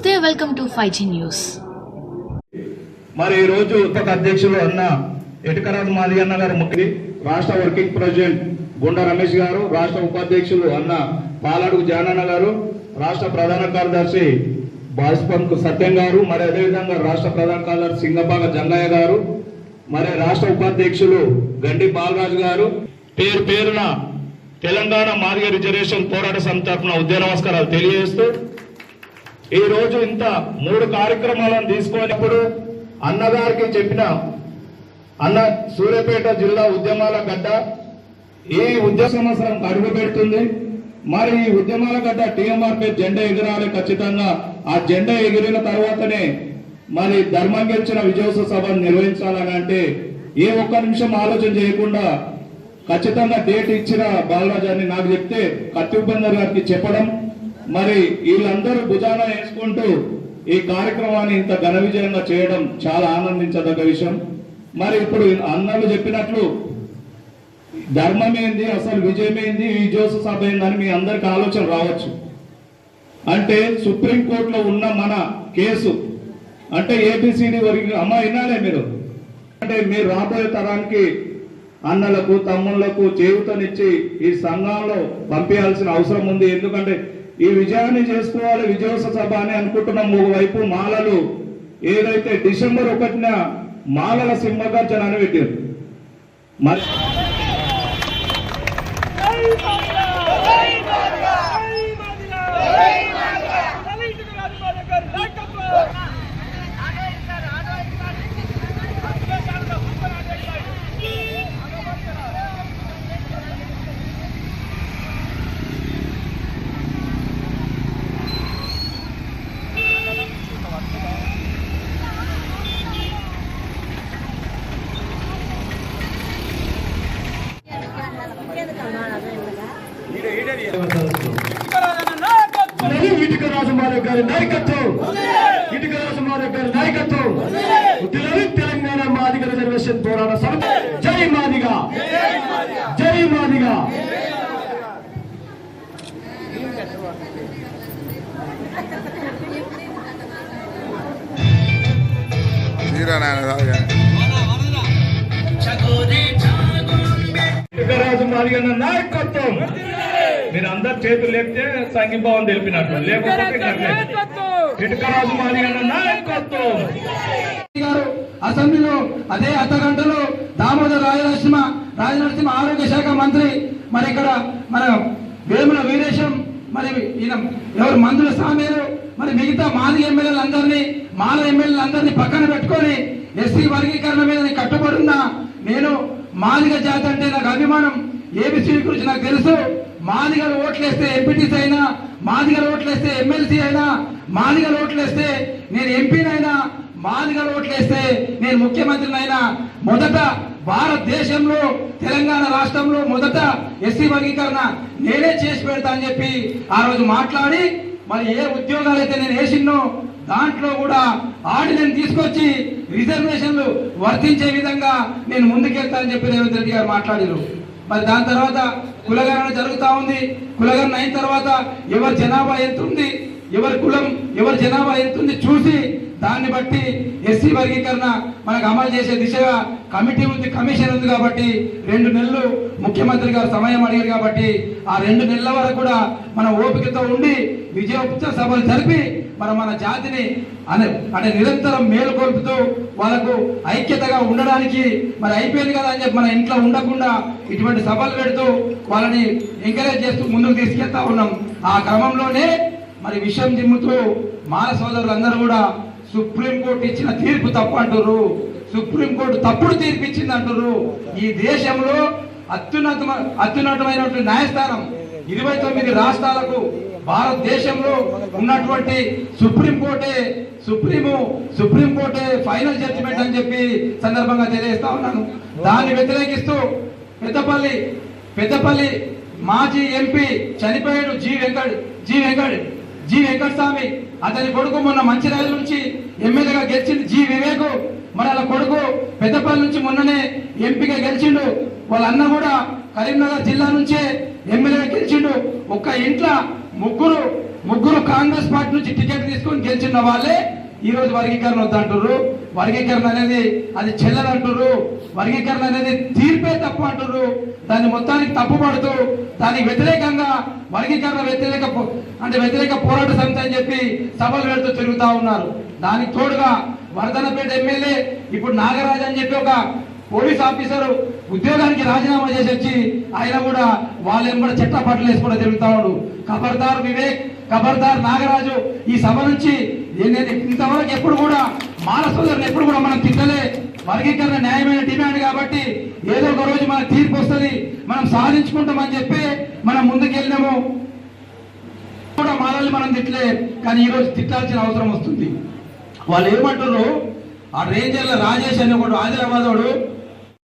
నమస్తే, welcome to 5G news. మరి ఈ రోజు అధ్యక్షులు అన్న ఎటుకరాజు మాదిగ అన్న గారు, ముఖ్య రాష్ట్ర వర్కింగ్ ప్రెసిడెంట్ గుండా రమేష్ గారు, రాష్ట్ర ఉపాధ్యక్షులు అన్న పాలడుగు జానన్న గారు, రాష్ట్ర ప్రధాన కార్యదర్శి బాస్పంకు సత్యం గారు, మరి అదేవిధంగా రాష్ట్ర ప్రధాన కార్యదర్శి సింగపాక జంగయ్య గారు, మరి రాష్ట్ర ఉపాధ్యక్షులు గండి బాలరాజు గారు, పేరు పేరున తెలంగాణ మాదిగ రిజర్వేషన్ పోరాట సమితి తరఫున ఉద్యమ నమస్కారాలు తెలియజేస్తూ ఈ రోజు ఇంత 3 కార్యక్రమాలను తీసుకున్నప్పుడు అన్నగారికి చెప్పిన అన్న సూర్యాపేట జిల్లా ఉద్యమాల గడ్డ ఈ ఉద్యమ సంవత్సరం అడుగు పెడుతుంది. మరి ఈ ఉద్యమాల గడ్డ టీఎంఆర్పీ జెండా ఎగరాలి. ఖచ్చితంగా ఆ జెండా ఎగిరిన తర్వాతనే మరి ధర్మం గెలిచిన విజయోత్సవ సభను నిర్వహించాలని అంటే ఏ ఒక్క నిమిషం ఆలోచన చేయకుండా ఖచ్చితంగా డేట్ ఇచ్చిన బాలరాజాన్ని నాకు చెప్తే కత్తి ఉపేందర్ గారికి చెప్పడం, మరి వీళ్ళందరూ భుజాన వేసుకుంటూ ఈ కార్యక్రమాన్ని ఇంత ఘన విజయంగా చేయడం చాలా ఆనందించదగ్గ విషయం. మరి ఇప్పుడు అన్నలు చెప్పినట్లు ధర్మం ఏంది, అసలు విజయం ఏంది, విజయోత్సవ సభ ఏందని మీ అందరికి ఆలోచన రావచ్చు. అంటే సుప్రీంకోర్టులో ఉన్న మన కేసు అంటే ఏబిసిడి వరకు అమ్మ వినాలే మీరు, అంటే మీరు రాబోయే తరానికి అన్నలకు తమ్ముళ్లకు చేయూతనిచ్చి ఈ సంఘంలో పంపించాల్సిన అవసరం ఉంది. ఎందుకంటే ఈ విజయాన్ని చేసుకోవాలి, విజయోత్సవ సభ అని అనుకుంటున్నాం. ఒకవైపు మాలలు ఏదైతే డిసెంబర్ 1న మాలల సింహగర్జన అని పెట్టారు. మరి ఇటుకరాజు మాధవ్ గారి నాయకత్వం, ఇటుకరాజు మాధవ్ గారి నాయకత్వం, తెలంగాణ మాదిగ రిజర్వేషన్ పోరాట సమితి. జై మాదిగ, జై మాదిగ. ఇటుకరాజు మాదిగ నాయకత్వం. మీరు అందరు చేతులు లేపితే సంఘీభావం తెలిపినట్టు, లేకపోతే ఇటుకరాజు మాదిగ నాయకత్వం. అసెంబ్లీలో అదే అర్ధగంటలో దామోదర్ రాజనరసింహ ఆరోగ్య శాఖ మంత్రి, మరి ఇక్కడ మన వేముల వీరేశం, మరి ఈయన ఎవరు మందుల సామీరు, మరి మిగతా మాదిగ ఎమ్మెల్యేలందరినీ మాల ఎమ్మెల్యేలందరినీ పక్కన పెట్టుకొని ఎస్సీ వర్గీకరణ మీద కట్టుబడున్నా. నేను మాదిగ జాతి అంటే నాకు అభిమానం. ఏబిసిడి గురించి నాకు తెలుసు. మాదిగలు ఓట్లేస్తే ఎంపీటీసీ అయినా, మాదిగలు ఓట్లేస్తే ఎమ్మెల్సీ అయినా, మాదిగలు ఓట్లేస్తే నేను ఎంపీనైనా, మాదిగలు ఓట్లేస్తే నేను ముఖ్యమంత్రినైనా, మొదట భారతదేశంలో తెలంగాణ రాష్ట్రంలో మొదట ఎస్సీ వర్గీకరణ నేనే చేసి పెడతా అని చెప్పి ఆ రోజు మాట్లాడి, మరి ఏ ఉద్యోగాలు అయితే నేను వేసిన్నో దాంట్లో కూడా ఆర్డినెన్స్ తీసుకొచ్చి రిజర్వేషన్లు వర్తించే విధంగా నేను ముందుకెళ్తా అని చెప్పి రేవంత్ రెడ్డి గారు మాట్లాడారు. మరి దాని తర్వాత కులగణన జరుగుతూ ఉంది. కులగణన అయిన తర్వాత ఎవరి జనాభా ఎంత ఉంది, ఎవరి కులం ఎవరి జనాభా ఎంత ఉంది చూసి దాన్ని బట్టి ఎస్సీ వర్గీకరణ మనకు అమలు చేసే దిశగా కమిటీ ఉంది, కమిషన్ ఉంది. కాబట్టి 2 నెలలు ముఖ్యమంత్రి గారు సమయం అడిగారు. కాబట్టి ఆ 2 నెలల వరకు కూడా మనం ఓపికతో ఉండి విజయోత్సవ సభలు జరిపి మన జాతిని అంటే నిరంతరం మేలుకొల్పుతూ వాళ్ళకు ఐక్యతగా ఉండడానికి, మరి అయిపోయింది కదా అని చెప్పి మన ఇంట్లో ఉండకుండా ఇటువంటి సభలు పెడుతూ వాళ్ళని ఎంకరేజ్ చేస్తూ ముందుకు తీసుకెళ్తా ఉన్నాం. ఆ క్రమంలోనే మరి విషయం జిమ్ముతూ మాల సోదరులందరూ కూడా సుప్రీంకోర్టు ఇచ్చిన తీర్పు తప్పు అంటున్నారు. సుప్రీంకోర్టు తప్పుడు తీర్పు ఇచ్చింది అంటున్నారు. ఈ దేశంలో అత్యున్నతమైనటువంటి న్యాయస్థానం 29 రాష్ట్రాలకు భారతదేశంలో ఉన్నటువంటి సుప్రీంకోర్టే ఫైనల్ జడ్జిమెంట్ అని చెప్పి సందర్భంగా తెలియజేస్తా ఉన్నాను. దాన్ని వ్యతిరేకిస్తూ పెద్దపల్లి మాజీ ఎంపీ చనిపోయాడు జి వెంకటస్వామి. అతని కొడుకు మొన్న మంచిర్యాల నుంచి ఎమ్మెల్యేగా గెలిచిండు జి వివేక్. మరి అలా కొడుకు పెద్దపల్లి నుంచి మొన్ననే ఎంపీగా గెలిచిండు. వాళ్ళ అన్న కూడా కరీంనగర్ జిల్లా నుంచే ఎమ్మెల్యేగా గెలిచిండు. ఒక్క ఇంట్లో 3 ముగ్గురు కాంగ్రెస్ పార్టీ నుంచి టికెట్ తీసుకొని గెలిచిన వాళ్ళే ఈ రోజు వర్గీకరణ వద్దంటారు. వర్గీకరణ అనేది అది చెల్లదంటారు. వర్గీకరణ అనేది తీర్పే తప్పు అంటారు. దాన్ని మొత్తానికి తప్పుపడుతూ దానికి వ్యతిరేకంగా వర్గీకరణ వ్యతిరేక పోరాట సమితి అని చెప్పి సభలు పెడుతూ తిరుగుతా ఉన్నారు. దానికి తోడుగా వర్ధనపేట ఎమ్మెల్యే ఇప్పుడు నాగరాజ్ అని చెప్పి ఒక పోలీస్ ఆఫీసర్ ఉద్యోగానికి రాజీనామా చేసి వచ్చి ఆయన కూడా వాళ్ళేం కూడా చెట్ట పట్టలు వేసుకుంటూ తిరుగుతా ఉన్నాడు. ఖబర్దార్ వివేక్, ఖబర్దార్ నాగరాజు. ఈ సభ నుంచి నేను ఇంతవరకు ఎప్పుడు కూడా మాల సోదరుని ఎప్పుడు కూడా మనం తిట్టలే. వర్గీకరణ న్యాయమైన డిమాండ్ కాబట్టి ఏదో ఒక రోజు మన తీర్పు వస్తుంది, మనం సాధించుకుంటామని చెప్పి మనం ముందుకెళ్ళినాము. కూడా మాలల్ని మనం తిట్టలే, కానీ ఈరోజు తిట్టాల్సిన అవసరం వస్తుంది. వాళ్ళు ఏమంటారు, ఆ రేంజర్ల రాజేష్ అని ఒకడు హైదరాబాద్ వాడు